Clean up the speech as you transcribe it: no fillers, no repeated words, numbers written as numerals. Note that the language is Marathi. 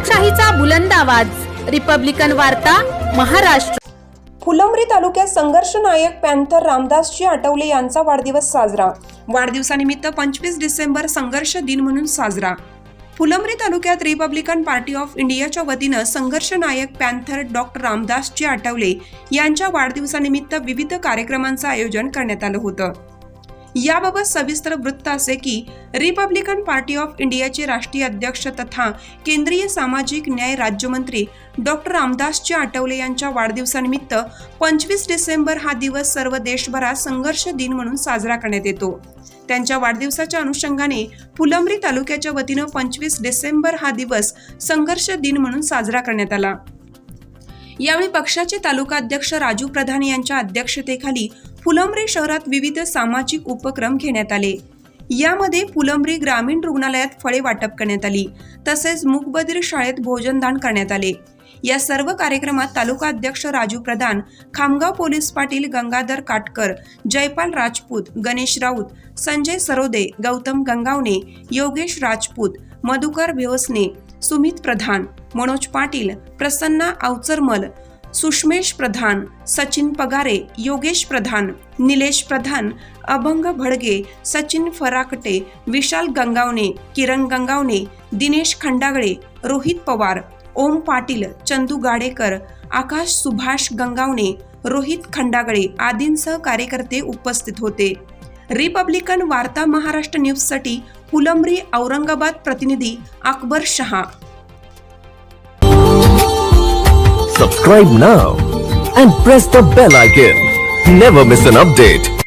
लोकशाहीचा बुलंद आवाज, रिपब्लिकन वार्ता, महाराष्ट्र। फुलंब्री तालुक्यात संघर्ष नायक पॅन्थर रामदासजी आठवले यांचा वाढदिवस साजरा। वाढदिवसानिमित्त 25 डिसेंबर संघर्ष दिन म्हणून साजरा। फुलंब्री तालुक्यात रिपब्लिकन पार्टी ऑफ इंडियाच्या वतीनं संघर्ष नायक पॅन्थर डॉक्टर रामदासजी आठवले यांच्या वाढदिवसानिमित्त विविध कार्यक्रमांचं आयोजन करण्यात आलं होतं। याबाबत सविस्तर वृत्त असे की रिपब्लिकन पार्टी ऑफ इंडियाचे राष्ट्रीय अध्यक्ष तथा केंद्रीय सामाजिक न्याय राज्यमंत्री डॉक्टर रामदासजी आठवले यांच्या वाढदिवसानिमित्त 25 डिसेंबर हा दिवस सर्व देशभरात संघर्ष दिन म्हणून साजरा करण्यात येतो। त्यांच्या वाढदिवसाच्या अनुषंगाने फुलंब्री तालुक्याच्या वतीनं 25 डिसेंबर हा दिवस संघर्ष दिन म्हणून साजरा करण्यात आला। यावेळी पक्षाचे तालुका अध्यक्ष राजू प्रधान यांच्या अध्यक्षतेखाली फुलंब्री शहरात विविध सामाजिक उपक्रम घेण्यात आले। यामध्ये फुलंब्री ग्रामीण रुग्णालयात फळे वाटप करण्यात आली, तसेच मूकबधीर शाळेत भोजनदान करण्यात आले। या सर्व कार्यक्रमात तालुका अध्यक्ष राजू प्रधान, खामगाव पोलीस पाटील गंगाधर काटकर, जयपाल राजपूत, गणेश राऊत, संजय सरोदे, गौतम गंगावणे, योगेश राजपूत, मधुकर भेवसने, सुमित प्रधान, मनोज पाटील, प्रसन्ना अवचरमल, सुषमेश प्रधान, सचिन पगारे, योगेश प्रधान, निलेश प्रधान, अभंग भडगे, सचिन फराकटे, विशाल गंगावणे, किरण गंगावणे, दिनेश खंडागळे, रोहित पवार, ओम पाटील, चंदू गाडेकर, आकाश सुभाष गंगावणे, रोहित खंडागळे आदींसह कार्यकर्ते उपस्थित होते। रिपब्लिकन वार्ता महाराष्ट्र न्यूजसाठी फुलंब्री औरंगाबाद प्रतिनिधी Akbar Shah. Subscribe now and press the bell icon. Never miss an update.